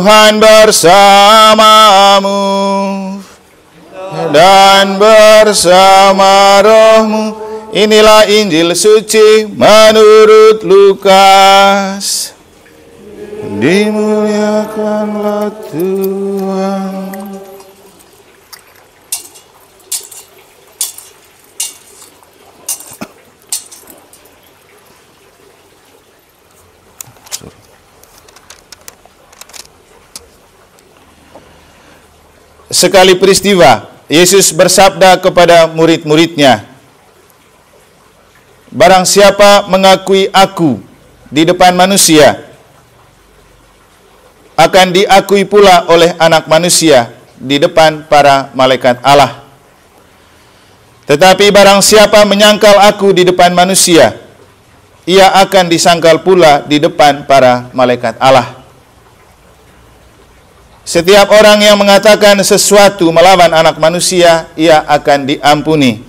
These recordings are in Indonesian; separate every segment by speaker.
Speaker 1: Tuhan bersamamu dan bersama rohmu. Inilah Injil suci menurut Lukas. Dimuliakanlah Tuhan. Sekali peristiwa, Yesus bersabda kepada murid-muridnya, barang siapa mengakui aku di depan manusia, akan diakui pula oleh Anak Manusia di depan para malaikat Allah. Tetapi barang siapa menyangkal aku di depan manusia, ia akan disangkal pula di depan para malaikat Allah. Setiap orang yang mengatakan sesuatu melawan Anak Manusia, ia akan diampuni.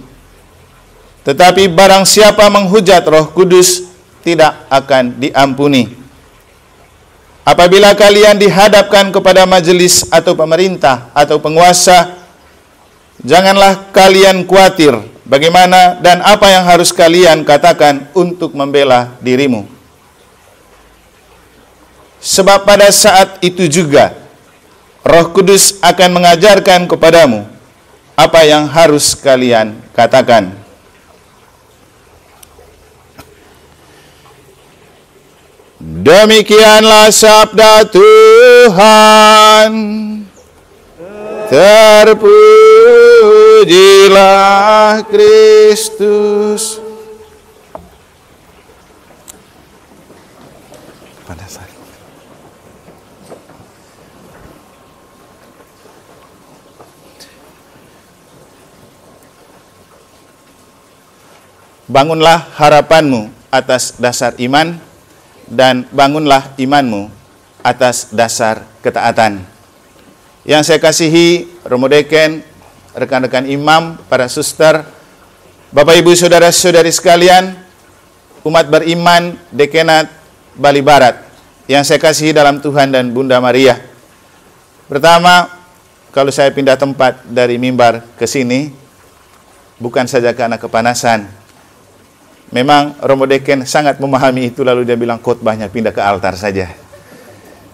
Speaker 1: Tetapi barang siapa menghujat Roh Kudus, tidak akan diampuni. Apabila kalian dihadapkan kepada majelis atau pemerintah atau penguasa, janganlah kalian khawatir bagaimana dan apa yang harus kalian katakan untuk membela dirimu. Sebab pada saat itu juga Roh Kudus akan mengajarkan kepadamu apa yang harus kalian katakan. Demikianlah sabda Tuhan. Terpujilah Kristus. Bangunlah harapanmu atas dasar iman, dan bangunlah imanmu atas dasar ketaatan. Yang saya kasihi, Romo Deken, rekan-rekan imam, para suster, Bapak Ibu saudara-saudari sekalian, umat beriman Dekenat Bali Barat, yang saya kasihi dalam Tuhan dan Bunda Maria. Pertama, kalau saya pindah tempat dari mimbar ke sini, bukan saja karena kepanasan. Memang Romo Deken sangat memahami itu, lalu dia bilang khotbahnya pindah ke altar saja.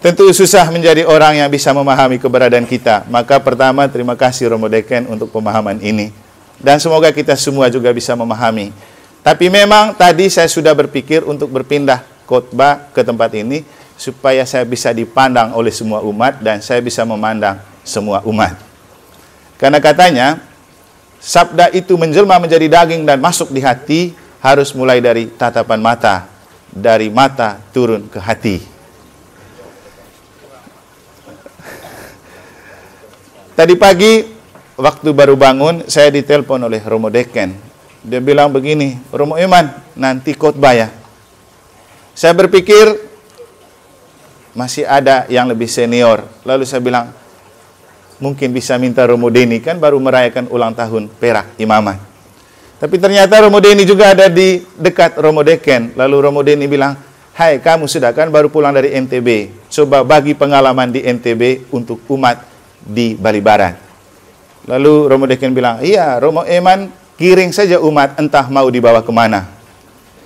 Speaker 1: Tentu susah menjadi orang yang bisa memahami keberadaan kita. Maka pertama, terima kasih Romo Deken untuk pemahaman ini. Dan semoga kita semua juga bisa memahami. Tapi memang tadi saya sudah berpikir untuk berpindah khotbah ke tempat ini, supaya saya bisa dipandang oleh semua umat, dan saya bisa memandang semua umat. Karena katanya, sabda itu menjelma menjadi daging dan masuk di hati, harus mulai dari tatapan mata, dari mata turun ke hati. Tadi pagi, waktu baru bangun, saya ditelepon oleh Romo Deken. Dia bilang begini, Romo Iman, nanti khotbah ya. Saya berpikir, masih ada yang lebih senior. Lalu saya bilang, mungkin bisa minta Romo Deni, kan baru merayakan ulang tahun Perak Imamat. Tapi ternyata Romo Deni juga ada di dekat Romo Deken. Lalu Romo Deni bilang, hai kamu sudah kan baru pulang dari NTB. Coba bagi pengalaman di NTB untuk umat di Bali Barat. Lalu Romo Deken bilang, iya Romo Eman giring saja umat entah mau dibawa kemana.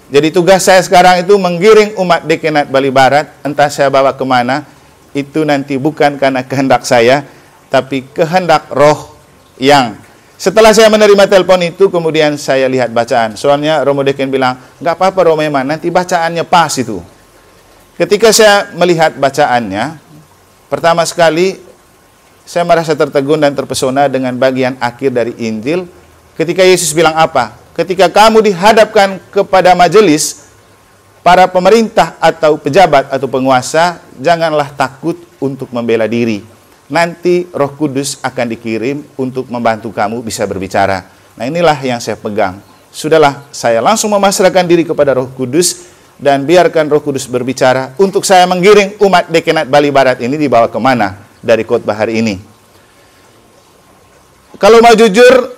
Speaker 1: Jadi tugas saya sekarang itu menggiring umat Dekenat Bali Barat, entah saya bawa kemana. Itu nanti bukan karena kehendak saya, tapi kehendak Roh yang... Setelah saya menerima telepon itu, kemudian saya lihat bacaan. Soalnya Romo Deken bilang, nggak apa-apa Romo Eman, nanti bacaannya pas itu. Ketika saya melihat bacaannya, pertama sekali saya merasa tertegun dan terpesona dengan bagian akhir dari Injil. Ketika Yesus bilang apa? Ketika kamu dihadapkan kepada majelis, para pemerintah atau pejabat atau penguasa, janganlah takut untuk membela diri. Nanti Roh Kudus akan dikirim untuk membantu kamu bisa berbicara. Nah inilah yang saya pegang. Sudahlah, saya langsung memasrahkan diri kepada Roh Kudus dan biarkan Roh Kudus berbicara untuk saya menggiring umat Dekenat Bali Barat ini dibawa kemana dari khotbah hari ini. Kalau mau jujur,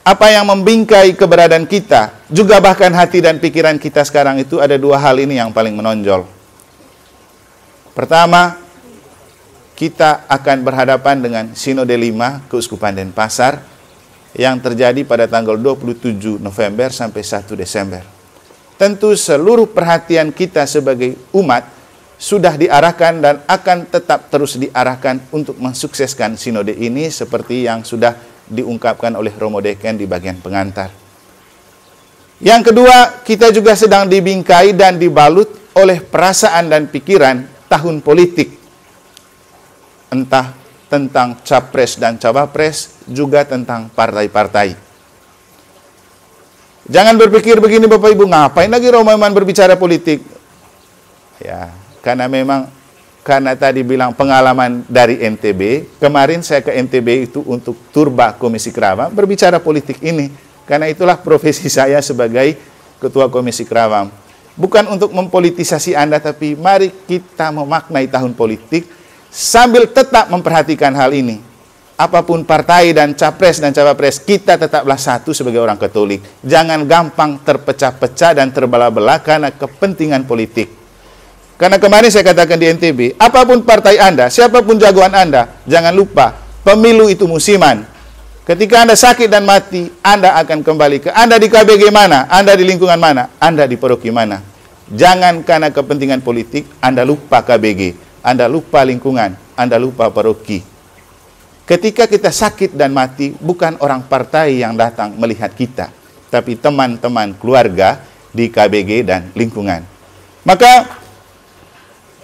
Speaker 1: apa yang membingkai keberadaan kita, juga bahkan hati dan pikiran kita sekarang itu ada dua hal ini yang paling menonjol. Pertama, kita akan berhadapan dengan Sinode 5 Keuskupan Denpasar yang terjadi pada tanggal 27 November sampai 1 Desember. Tentu seluruh perhatian kita sebagai umat sudah diarahkan dan akan tetap terus diarahkan untuk mensukseskan Sinode ini seperti yang sudah diungkapkan oleh Romo Deken di bagian pengantar. Yang kedua, kita juga sedang dibingkai dan dibalut oleh perasaan dan pikiran tahun politik. Entah tentang capres dan cawapres, juga tentang partai-partai. Jangan berpikir begini Bapak Ibu, ngapain lagi Romo Iman berbicara politik? Ya, karena tadi bilang pengalaman dari NTB, kemarin saya ke NTB itu untuk turba Komisi Kerawang, berbicara politik ini. Karena itulah profesi saya sebagai Ketua Komisi Kerawang. Bukan untuk mempolitisasi Anda, tapi mari kita memaknai tahun politik sambil tetap memperhatikan hal ini. Apapun partai dan capres dan cawapres, kita tetaplah satu sebagai orang Katolik. Jangan gampang terpecah-pecah dan terbelah-belah karena kepentingan politik. Karena kemarin saya katakan di NTB, apapun partai Anda, siapapun jagoan Anda, jangan lupa, pemilu itu musiman. Ketika Anda sakit dan mati, Anda akan kembali ke Anda di KBG mana, Anda di lingkungan mana, Anda di paroki mana. Jangan karena kepentingan politik, Anda lupa KBG, Anda lupa lingkungan, Anda lupa paroki. Ketika kita sakit dan mati, bukan orang partai yang datang melihat kita, tapi teman-teman keluarga di KBG dan lingkungan. Maka,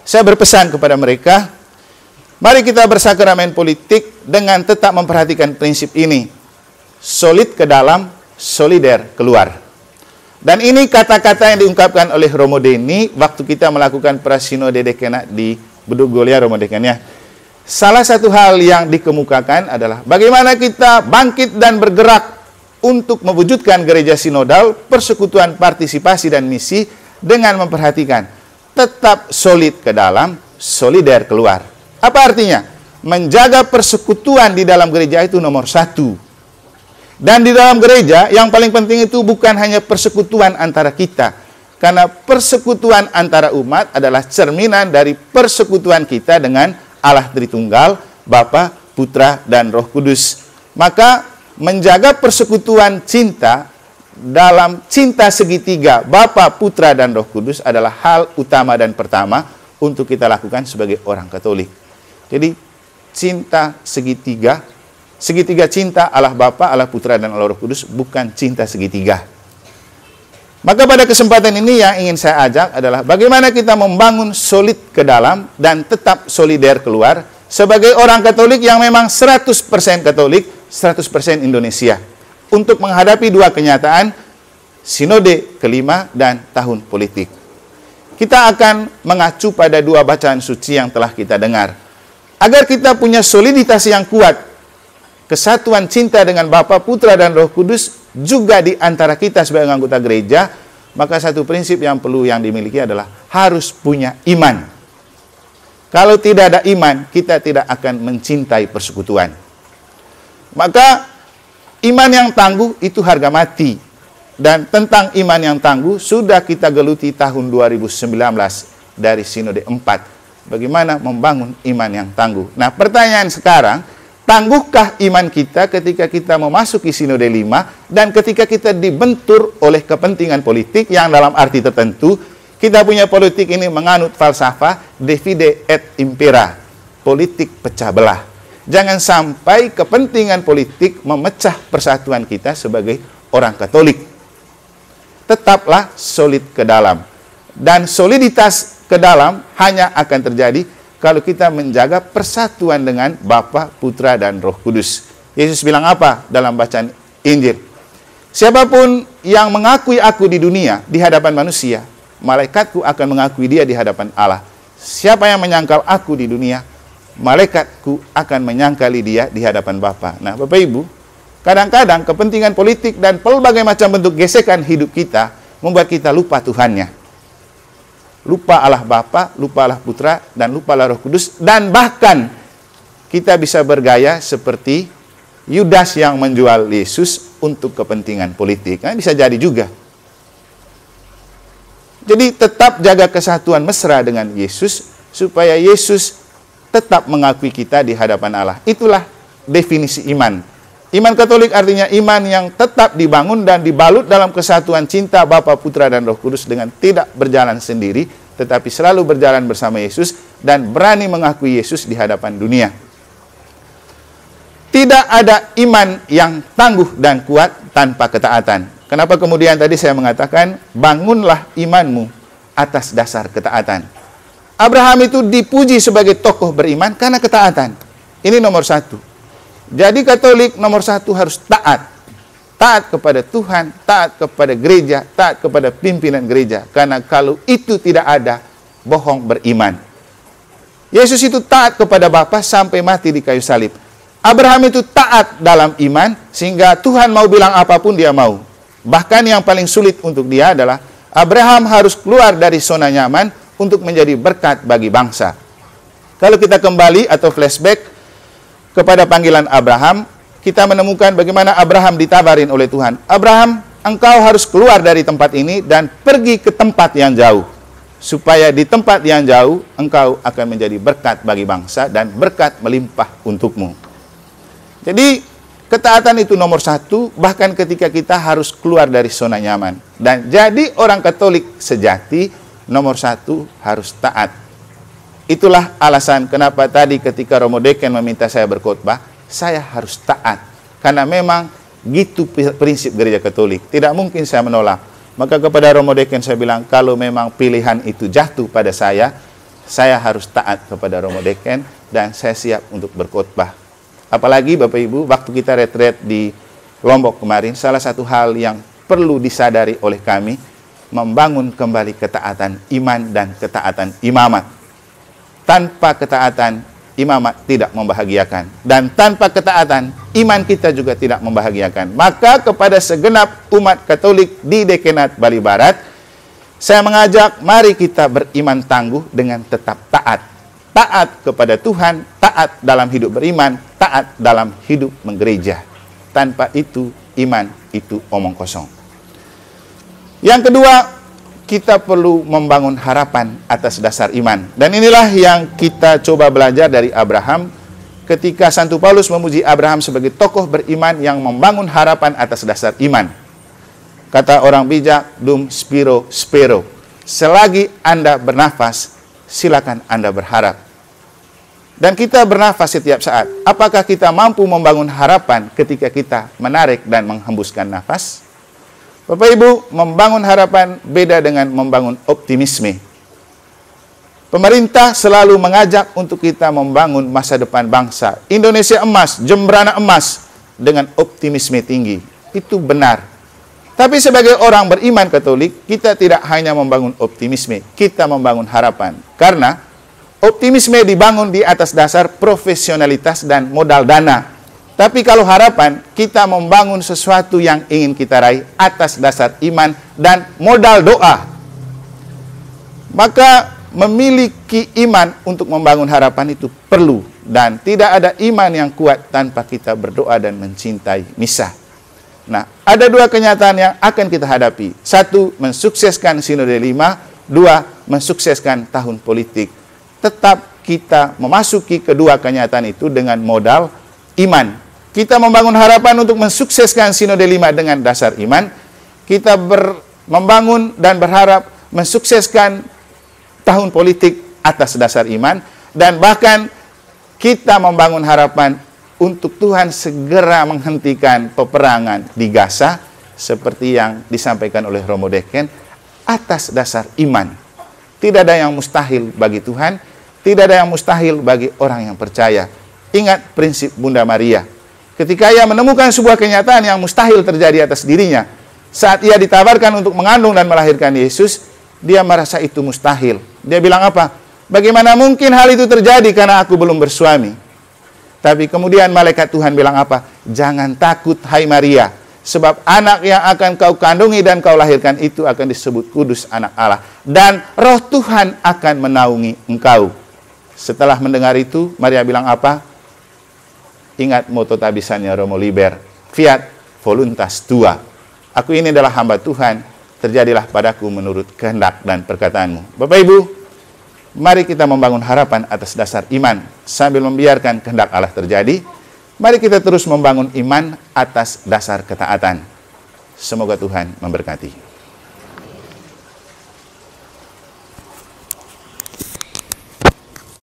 Speaker 1: saya berpesan kepada mereka, mari kita bersakramen politik dengan tetap memperhatikan prinsip ini. Solid ke dalam, solider keluar. Dan ini kata-kata yang diungkapkan oleh Romo Deni waktu kita melakukan prasinode dekena di Bedugolia, Romo Deken ya. Salah satu hal yang dikemukakan adalah bagaimana kita bangkit dan bergerak untuk mewujudkan gereja sinodal, persekutuan, partisipasi, dan misi dengan memperhatikan tetap solid ke dalam, solider keluar. Apa artinya? Menjaga persekutuan di dalam gereja itu nomor satu. Dan di dalam gereja yang paling penting itu bukan hanya persekutuan antara kita. Karena persekutuan antara umat adalah cerminan dari persekutuan kita dengan Allah Tritunggal, Bapa, Putra, dan Roh Kudus. Maka menjaga persekutuan cinta dalam cinta segitiga Bapa, Putra, dan Roh Kudus adalah hal utama dan pertama untuk kita lakukan sebagai orang Katolik. Jadi cinta segitiga, segitiga cinta Allah Bapa, Allah Putra, dan Allah Roh Kudus, bukan cinta segitiga. Maka pada kesempatan ini yang ingin saya ajak adalah bagaimana kita membangun solid ke dalam dan tetap solider keluar sebagai orang Katolik yang memang 100% Katolik, 100% Indonesia. Untuk menghadapi dua kenyataan, Sinode kelima dan tahun politik. Kita akan mengacu pada dua bacaan suci yang telah kita dengar. Agar kita punya soliditas yang kuat, kesatuan cinta dengan Bapa, Putra, dan Roh Kudus juga di antara kita sebagai anggota gereja, maka satu prinsip yang perlu yang dimiliki adalah harus punya iman. Kalau tidak ada iman, kita tidak akan mencintai persekutuan. Maka iman yang tangguh itu harga mati. Dan tentang iman yang tangguh sudah kita geluti tahun 2019 dari Sinode 4. Bagaimana membangun iman yang tangguh. Nah, pertanyaan sekarang, tangguhkah iman kita ketika kita memasuki Sinode 5 dan ketika kita dibentur oleh kepentingan politik yang dalam arti tertentu, kita punya politik ini menganut falsafah divide et impera, politik pecah belah. Jangan sampai kepentingan politik memecah persatuan kita sebagai orang Katolik. Tetaplah solid ke dalam. Dan soliditas ke dalam hanya akan terjadi kalau kita menjaga persatuan dengan Bapa, Putra, dan Roh Kudus. Yesus bilang apa dalam bacaan Injil? Siapapun yang mengakui aku di dunia, di hadapan manusia, malaikatku akan mengakui dia di hadapan Allah. Siapa yang menyangkal aku di dunia, malaikatku akan menyangkali dia di hadapan Bapa. Nah, Bapak Ibu, kadang-kadang kepentingan politik dan pelbagai macam bentuk gesekan hidup kita membuat kita lupa Tuhannya. Lupa Allah Bapa, lupa Allah Putra, dan lupa Allah Roh Kudus. Dan bahkan kita bisa bergaya seperti Yudas yang menjual Yesus untuk kepentingan politik. Nah, bisa jadi juga. Jadi tetap jaga kesatuan mesra dengan Yesus supaya Yesus tetap mengakui kita di hadapan Allah. Itulah definisi iman. Iman Katolik artinya iman yang tetap dibangun dan dibalut dalam kesatuan cinta Bapa, Putra, dan Roh Kudus dengan tidak berjalan sendiri, tetapi selalu berjalan bersama Yesus dan berani mengakui Yesus di hadapan dunia. Tidak ada iman yang tangguh dan kuat tanpa ketaatan. Kenapa kemudian tadi saya mengatakan, bangunlah imanmu atas dasar ketaatan. Abraham itu dipuji sebagai tokoh beriman karena ketaatan. Ini nomor satu. Jadi Katolik nomor satu harus taat. Taat kepada Tuhan, taat kepada gereja, taat kepada pimpinan gereja. Karena kalau itu tidak ada, bohong beriman. Yesus itu taat kepada Bapa sampai mati di kayu salib. Abraham itu taat dalam iman sehingga Tuhan mau bilang apapun dia mau. Bahkan yang paling sulit untuk dia adalah Abraham harus keluar dari zona nyaman untuk menjadi berkat bagi bangsa. Kalau kita kembali atau flashback kepada panggilan Abraham, kita menemukan bagaimana Abraham ditawarin oleh Tuhan. Abraham, engkau harus keluar dari tempat ini dan pergi ke tempat yang jauh. Supaya di tempat yang jauh, engkau akan menjadi berkat bagi bangsa dan berkat melimpah untukmu. Jadi, ketaatan itu nomor satu, bahkan ketika kita harus keluar dari zona nyaman. Dan jadi orang Katolik sejati, nomor satu harus taat. Itulah alasan kenapa tadi ketika Romo Deken meminta saya berkhotbah, saya harus taat. Karena memang gitu prinsip gereja Katolik. Tidak mungkin saya menolak. Maka kepada Romo Deken saya bilang, kalau memang pilihan itu jatuh pada saya harus taat kepada Romo Deken dan saya siap untuk berkhotbah. Apalagi Bapak Ibu, waktu kita retret di Lombok kemarin, salah satu hal yang perlu disadari oleh kami, membangun kembali ketaatan iman dan ketaatan imamat. Tanpa ketaatan, imamat tidak membahagiakan. Dan tanpa ketaatan, iman kita juga tidak membahagiakan. Maka kepada segenap umat Katolik di Dekenat Bali Barat, saya mengajak, mari kita beriman tangguh dengan tetap taat. Taat kepada Tuhan, taat dalam hidup beriman, taat dalam hidup menggereja. Tanpa itu, iman itu omong kosong. Yang kedua, kita perlu membangun harapan atas dasar iman. Dan inilah yang kita coba belajar dari Abraham ketika Santo Paulus memuji Abraham sebagai tokoh beriman yang membangun harapan atas dasar iman. Kata orang bijak, dum spiro spero. Selagi Anda bernafas, silakan Anda berharap. Dan kita bernafas setiap saat. Apakah kita mampu membangun harapan ketika kita menarik dan menghembuskan nafas? Bapak Ibu, membangun harapan beda dengan membangun optimisme. Pemerintah selalu mengajak untuk kita membangun masa depan bangsa. Indonesia emas, Jembrana emas, dengan optimisme tinggi. Itu benar. Tapi sebagai orang beriman Katolik, kita tidak hanya membangun optimisme, kita membangun harapan. Karena optimisme dibangun di atas dasar profesionalitas dan modal dana. Tapi kalau harapan, kita membangun sesuatu yang ingin kita raih atas dasar iman dan modal doa. Maka memiliki iman untuk membangun harapan itu perlu. Dan tidak ada iman yang kuat tanpa kita berdoa dan mencintai misa. Nah, ada dua kenyataan yang akan kita hadapi. Satu, mensukseskan Sinode 5. Dua, mensukseskan tahun politik. Tetap kita memasuki kedua kenyataan itu dengan modal iman. Kita membangun harapan untuk mensukseskan Sinode 5 dengan dasar iman. Kita membangun dan berharap mensukseskan tahun politik atas dasar iman. Dan bahkan kita membangun harapan untuk Tuhan segera menghentikan peperangan di Gaza, seperti yang disampaikan oleh Romo Deken, atas dasar iman. Tidak ada yang mustahil bagi Tuhan, tidak ada yang mustahil bagi orang yang percaya. Ingat prinsip Bunda Maria. Ketika ia menemukan sebuah kenyataan yang mustahil terjadi atas dirinya, saat ia ditawarkan untuk mengandung dan melahirkan Yesus, dia merasa itu mustahil. Dia bilang apa? Bagaimana mungkin hal itu terjadi karena aku belum bersuami? Tapi kemudian malaikat Tuhan bilang apa? Jangan takut hai Maria, sebab anak yang akan kau kandungi dan kau lahirkan itu akan disebut kudus anak Allah. Dan roh Tuhan akan menaungi engkau. Setelah mendengar itu, Maria bilang apa? Ingat moto tabisannya Romo Liber, fiat voluntas tua. Aku ini adalah hamba Tuhan, terjadilah padaku menurut kehendak dan perkataanmu. Bapak Ibu, Mari kita membangun harapan atas dasar iman sambil membiarkan kehendak Allah terjadi. Mari kita terus membangun iman atas dasar ketaatan. Semoga Tuhan memberkati.